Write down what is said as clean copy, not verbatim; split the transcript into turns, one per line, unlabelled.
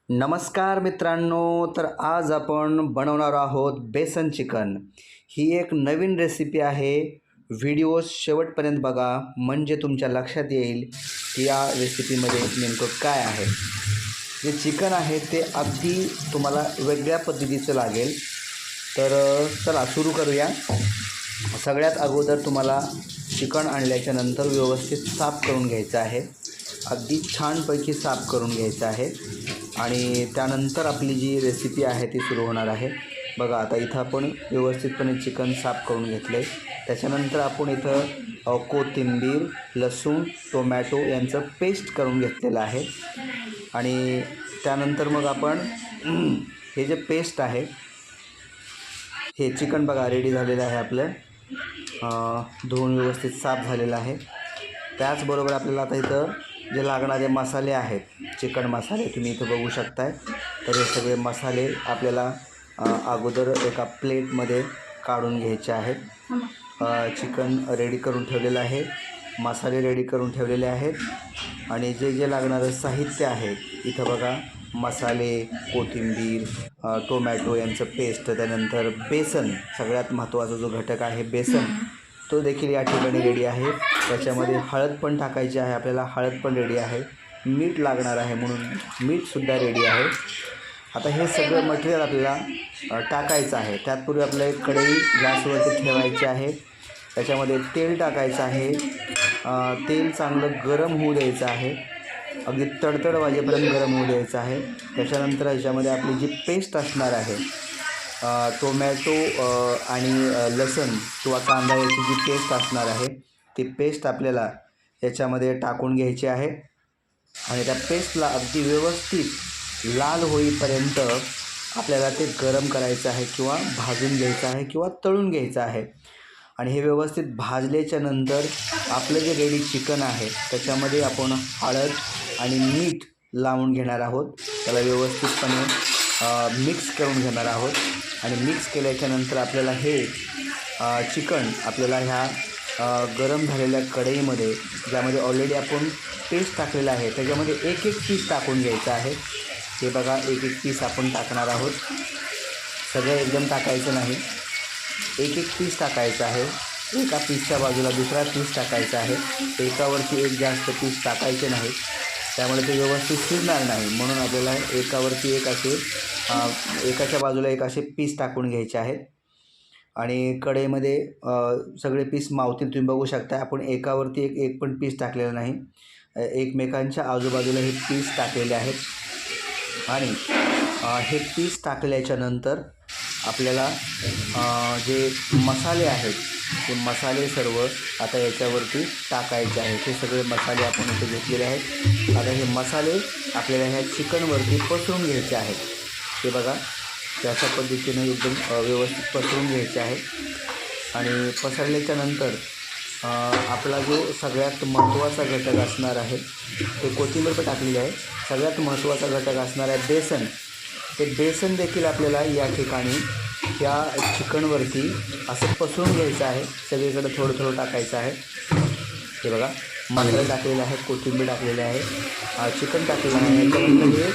नमस्कार मित्रांनो, तर आज आपण बनवणार आहोत बेसन चिकन। ही एक नवीन रेसिपी आहे। व्हिडिओ शेवटपर्यंत बघा म्हणजे तुमच्या लक्षात येईल की या रेसिपीमध्ये नेमकं काय आहे। जे चिकन आहे ते अगदी तुम्हाला वेगळ्या पद्धतीचं लागेल। तर चला सुरू करूया। सगळ्यात अगोदर तुम्हाला चिकन आणल्याच्या नंतर व्यवस्थित साफ करून घ्यायचं आहे। अगदी छानपैकी साफ करून घ्यायचं आहे आणि त्यानंतर आपली जी रेसिपी आहे ती सुरू होणार आहे। बघा आता इथं आपण व्यवस्थितपणे चिकन साफ करून घेतले। त्याच्यानंतर आपण इथं कोथिंबीर, लसूण, टोमॅटो यांचं पेस्ट करून घेतलेलं आहे आणि त्यानंतर मग आपण हे जे पेस्ट आहे हे चिकन बघा रेडी झालेलं आहे आपलं। धुवून व्यवस्थित साफ झालेलं आहे। त्याचबरोबर आपल्याला आता इथं जे लागणारे मसाले आहेत, चिकन मसाले तुम्ही इथं बघू शकताय। तर हे सगळे मसाले आपल्याला अगोदर एका प्लेटमध्ये काढून घ्यायचे आहेत। चिकन रेडी करून ठेवलेलं आहे, मसाले रेडी करून ठेवलेले आहेत आणि जे जे लागणारं साहित्य आहे इथं बघा मसाले, कोथिंबीर, टोमॅटो यांचं पेस्ट, त्यानंतर बेसन, सगळ्यात महत्त्वाचा जो घटक आहे बेसन तो देखील या ठिकाणी रेडी आहे। त्याच्यामध्ये हळद पण टाकायची आहे आपल्याला, हळद पण रेडी आहे। मीठ लागणार आहे म्हणून मीठसुद्धा रेडी आहे। आता हे सगळं मटेरियल आपल्याला टाकायचं आहे। त्यातपूर्वी आपल्याला एक कढई गॅसवरती ठेवायची आहे। त्याच्यामध्ये तेल टाकायचं आहे। तेल चांगलं गरम होऊ द्यायचं आहे, अगदी तडतड वाजेपर्यंत गरम होऊ द्यायचं आहे। त्याच्यानंतर ह्याच्यामध्ये आपली जी पेस्ट असणार आहे टोमॅटो आणि लसूण किंवा कांदा याची जी पेस्ट असणार आहे ती पेस्ट आपल्याला याच्यामध्ये टाकून घ्यायची आहे आणि त्या पेस्टला अगदी व्यवस्थित लाल होईपर्यंत आपल्याला ते गरम करायचं आहे किंवा भाजून घ्यायचं आहे किंवा तळून घ्यायचं आहे। आणि हे व्यवस्थित भाजल्याच्या नंतर आपलं जे रेडी चिकन आहे त्याच्यामध्ये आपण हळद आणि मीठ लावून घेणार आहोत। त्याला व्यवस्थितपणे मिक्स करून घेणार आहोत आणि मिक्स केल्याच्या नंतर आपल्याला हे चिकन आपल्याला ह्या गरम झालेल्या कढईमध्ये, ज्यामध्ये ऑलरेडी आपण पेस्ट टाकलेला आहे, त्याच्यामध्ये एक एक पीस टाकून घ्यायचं आहे। हे बघा एक एक पीस आपण टाकणार आहोत, सगळं एकदम टाकायचं नाही, एक एक पीस टाकायचं आहे। एका पीसच्या बाजूला दुसरा पीस टाकायचा आहे, एकावरती एक जास्त पीस टाकायचे नाही, त्यामुळे ते व्यवस्थित शिजणार नाही। म्हणून आपल्याला एकावरती एक असे एकाच्या बाजूला एक असे पीस टाकून घ्यायचे आहेत आणि कढईमध्ये सगळे पीस मावतील। तुम्ही बघू शकता आपण एकावरती एक पण पीस टाकलेलं नाही, एकमेकांच्या आजूबाजूला हे पीस टाकलेले आहेत। आणि हे पीस टाकल्याच्या नंतर आपल्याला जे मसाले आहेत ते मसाले सर्व आता याच्यावरती टाकायचे आहेत। हे सगळे मसाले आपण इथे घेतलेले आहेत। आता हे मसाले आपल्याला ह्या चिकनवरती पसरून घ्यायचे आहेत। हे बघा त्याच्या पद्धतीने एकदम व्यवस्थित पसरून घ्यायचे आहे आणि पसरल्याच्या नंतर आपला जो सगळ्यात महत्त्वाचा घटक असणार आहे ते कोथिंबीर पण टाकलेली आहे। सगळ्यात महत्त्वाचा घटक असणार आहे बेसन। ते बेसन देखील आपल्याला या ठिकाणी या चिकनवरती असं पसरून घ्यायचं आहे, सगळीकडे थोडं थोडं टाकायचं आहे। हे बघा मसाले टाकलेले आहेत, कोथिंबीर टाकलेले आहे, चिकन टाकलेलं आहे, त्यानंतर हे